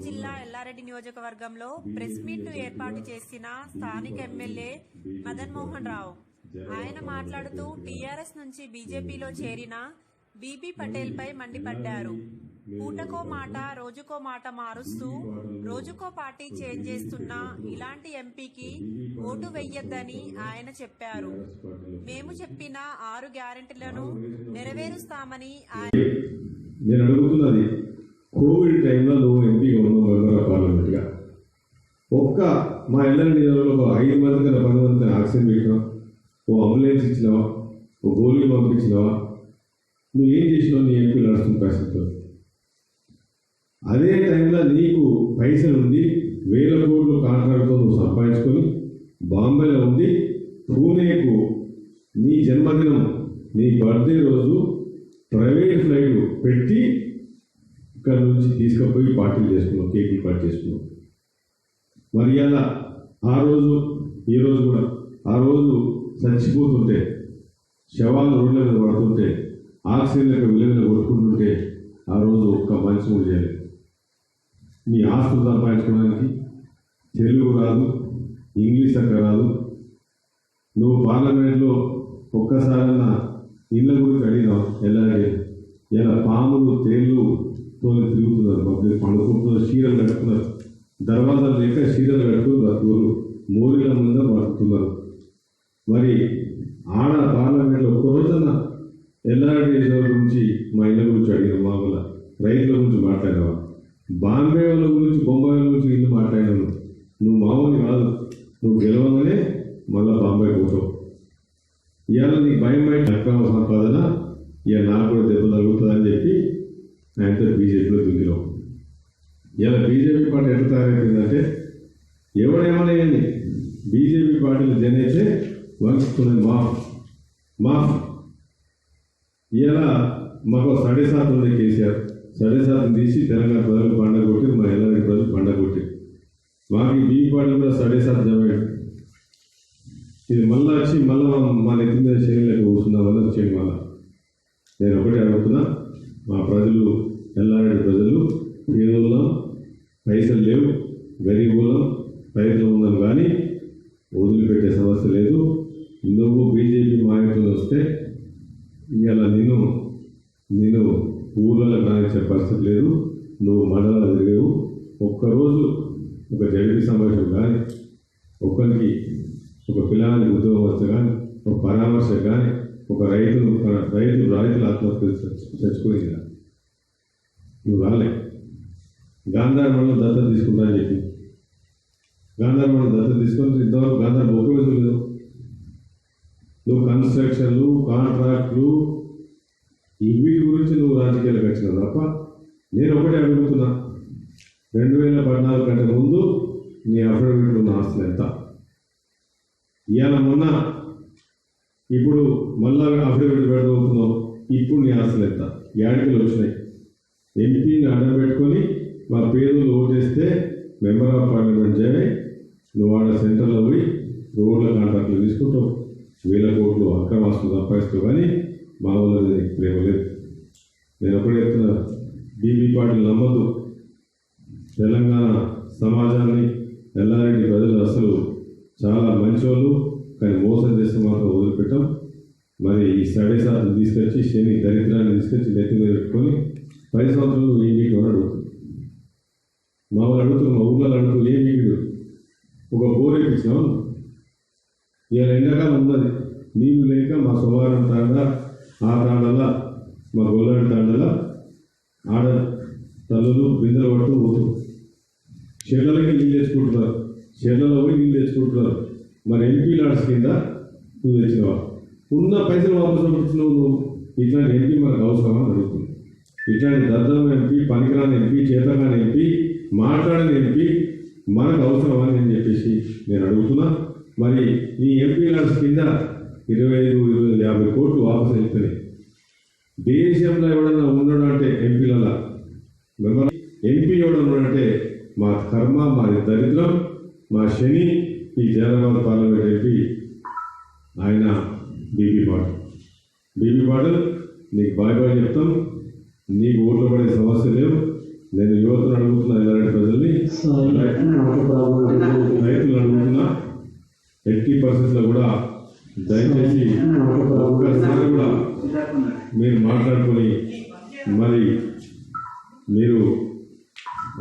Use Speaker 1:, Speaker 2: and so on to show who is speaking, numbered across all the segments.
Speaker 1: జిల్లా ఎల్లారెడ్డి నియోజకవర్గంలో press meet ఏర్పాటు చేసిన స్థానిక ఎమ్మెల్యే మదన్ మోహన్ రావు ఆయన మాట్లాడుతూ టీఆర్ఎస్ నుంచి బీజేపీలో చేరిన బీబీ పటేల్ పై మండిపడ్డారు. పూటకో మాట రోజుకో మాట మారుస్తూ రోజుకో పార్టీ చేంజ్ చేస్తున్న ఇలాంటి ఎంపీకి ఓటు వెయ్యొద్దని ఆయన చెప్పారు. మేము చెప్పిన 6 గ్యారెంటీలను నెరవేరుస్తామని
Speaker 2: నేను అడుగుతున్నది, కోవిడ్ టైంలో నువ్వు ఎంపీగా ఉన్నావు, మెంబర్ ఆఫ్ పార్లమెంట్గా. మా ఎల్లారెడ్డి నియోజకవర్గంలో 5 మంది కన్నా 10 మంది ఆక్సిజన్ పెట్టినావా? ఓ అంబులెన్స్ ఇచ్చినావా? ఓ గోళీలు పంపించినావా? నువ్వేం చేసినావు నీ ఎంపీ నడుస్తున్న పరిస్థితుల్లో? అదే టైంలో నీకు పైసలు ఉండి 1000 కోట్లు కాంట్రాక్ట్తో నువ్వు సంపాదించుకొని బాంబేలో ఉండి పూణేకు నీ జన్మదినం, నీ బర్త్డే రోజు ప్రైవేట్ ఫ్లైట్ పెట్టి ఇక్కడ నుంచి తీసుకుపోయి పార్టీలు చేసుకున్నావు, కేకులు కట్ చేసుకున్నావు. మరి అలా ఆ రోజు ఈ రోజు కూడా ఆ రోజు చచ్చిపోతుంటే, శవాలు రోడ్ల మీద పడుతుంటే, ఆక్సిజన్లకు విలువలు కొట్టుకుంటుంటే ఆ రోజు ఒక్క మనిషి కూడా చేయలేదు. నీ ఆస్తులు సంపాదించుకోవడానికి తెలుగు రాదు, ఇంగ్లీష్ అక్కడ రాదు. నువ్వు పార్లమెంట్లో ఒక్కసారన్నా ఇళ్ళ గురించి అడిగినావు. ఎల్లారెడ్డి ఇలా పాములు తేళ్లుతో తిరుగుతున్నారు, పబ్లిక్ పండుకుంటున్నారు, చీరలు కట్టుకున్నారు, దర్వాజాలు లేక చీరలు కట్టుకుని బతుకులు మోరీల ముందు బతుకుతున్నారు. మరి ఆడ పార్లమెంట్లో ఒక్కరోజన్నా ఎల్లారెడ్డి గురించి మా ఇళ్ళ గురించి అడిగిన, మా వల్ల రైతుల గురించి మాట్లాడినావా? బాంబే వాళ్ళ గురించి, బొంబాయి వాళ్ళ గురించి ఇల్లు మాట్లాడినాను. నువ్వు మామూలు కాదు, నువ్వు గెలవగానే మళ్ళీ బాంబే పోతావు. ఇవాళ నీకు భయం బయట అక్రమ సంపాదన, ఇక నాకు కూడా దెబ్బ తగ్గుతుందని చెప్పి ఆయనతో బీజేపీలో దిగినావు. ఇలా బీజేపీ పార్టీ ఎట్లా తయారైపోయిందంటే, ఎవడేమన్నా ఏంది బీజేపీ పార్టీలు జనేసే వంచుతున్నది మాఫ్. ఇలా మాకు 7.5 ఉంది కేసీఆర్, 7.5 తీసి తెలంగాణ ప్రజలు పండగ కొట్టి, మా ఎల్లారెడ్డి ప్రజలు పండగ కొట్టి, మాకు ఈ బీజేపీ పార్టీ కూడా 7.5 జమాడు. ఇది మళ్ళీ వచ్చి మళ్ళీ మా నెత్తి మీద చేయలేక కూర్చున్నామని వచ్చేయండి. మళ్ళా నేను ఒకటి అడుగుతున్నా, మా ప్రజలు, ఎల్లారెడ్డి ప్రజలు పేదోళ్ళం, పైసలు లేవు, గరీబులం, రైతులు ఉన్నాం, కానీ వదిలిపెట్టే సమస్య లేదు. నువ్వు బీజేపీ మాయకులు వస్తే ఇలా నేను ఊళ్ళలో రానిచ్చే పరిస్థితి లేదు. నువ్వు మండలాలు తిరిగేవు. ఒక్కరోజు ఒక జడిపి సమావేశం కానీ, ఒకరికి ఒక పిల్లగానికి ఉద్యోగం వస్తే కానీ, ఒక పరామర్శ కానీ, ఒక రైతులు ఆత్మహత్య చచ్చిపోయింది, నువ్వు రాలే. గాంధార్ మండలం దత్తత తీసుకుంటా అని చెప్పి గాంధార్ మండలం దత్తత తీసుకొని ఇంతవరకు గాంధార్ ఉపయోగించు లేదు. నువ్వు కన్స్ట్రక్షన్లు, కాంట్రాక్ట్లు, వీటి గురించి నువ్వు రాజకీయాలకు వచ్చినావు తప్ప. నేను ఒకటే అడుగుతున్నా, 2014 కంటే ముందు నీ అఫిడవిట్లో ఉన్న ఆస్తులు ఎంత? ఇవాళ మొన్న ఇప్పుడు మళ్ళా అఫిడవిట్ పెడుతున్నావు, ఇప్పుడు నీ ఆస్తులు ఎంత? ఏడికలు వచ్చినాయి. ఎంపీని అడ్డబెట్టుకొని మా పేదలు ఓటేస్తే మెంబర్ ఆఫ్ పార్లమెంట్ చేయాలి. నువ్వు ఆడ సెంటర్లో పోయి రోడ్ల కాంట్రాక్ట్లు తీసుకుంటావు, 1000 కోట్లు అక్రమాస్తులు సంపాదిస్తావు, కానీ మా వాళ్ళని ప్రేమ లేదు. నేను ఒకటి చెప్తున్నా, బీబీ పార్టీలు నమ్మద్దు. తెలంగాణ సమాజాన్ని, ఎల్లారెడ్డి ప్రజలు అసలు చాలా మంచివాళ్ళు, కానీ మోసం చేస్తే మాత్రం వదిలిపెట్టాం. మరి ఈ 7.5 తీసుకొచ్చి శని దరిద్రాన్ని తీసుకొచ్చి నెత్తి మీద పెట్టుకొని 10 సంవత్సరాలు ఏం మీకు అడుగుతుంది. మా వాళ్ళు అడుగుతున్నారు, మా ఊళ్ళో అడుగుతూ ఏం మీకు ఒక బోర్ వేయించినాం. ఇవాళ ఎండాకాలం ఉన్నది, నీళ్ళు లేక మా సోమవారం తాండ, ఆ తాండల, మా గోల్లాడి తాండల ఆడ తల్లులు బిందెలు పట్టు పోతూ చెట్లకి నీళ్ళు తెచ్చుకుంటున్నారు, చెట్లలో పోయి నీళ్ళు తెచ్చుకుంటున్నారు. మరి ఎంపీ లాడ్స్ కింద నువ్వు తెచ్చినవా? ఉన్న పైసలు వాపసు పంపించినావు నువ్వు. ఇట్లాంటి ఎంపీ మనకు అవసరమా అడుగుతుంది. ఇట్లాంటి దద్దం ఎంపీ, పనికిరాని ఎంపీ, చేతగాని ఎంపీ, మాట్లాడని ఎంపీ మనకు అవసరమా అని చెప్పేసి నేను అడుగుతున్నా. మరి నీ ఎంపీ లాడ్స్ కింద 25-50 కోట్లు వాపసు వెళ్తున్నాయి. దేశంలో ఎవడన్నా ఉన్నాడు అంటే ఎంపీలలో ఎంపీ ఎవడన్నాడంటే మా కర్మ, మాది దరిద్రం, మా శని. ఈ జనరల్ పార్లమెంట్ ఎంపీ ఆయన బీబీ పాటలు నీకు బాయ్ చెప్తాం. నీకు ఓట్లు పడే సమస్య లేవు. నేను యువతను అడుగుతున్నా, ఎల్లారెడ్డి ప్రజలు ఒక్కసారి కూడా మీరు మాట్లాడుకొని మరి మీరు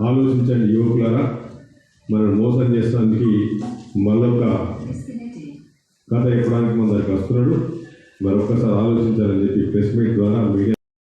Speaker 2: ఆలోచించండి యువకులారా. మనం మోసం చేస్తానికి మళ్ళొక కథ చెప్పడానికి మన దగ్గరికి వస్తున్నాడు. మరి ఒక్కసారి ఆలోచించాలని చెప్పి ప్రెస్ మీట్ ద్వారా మీడియా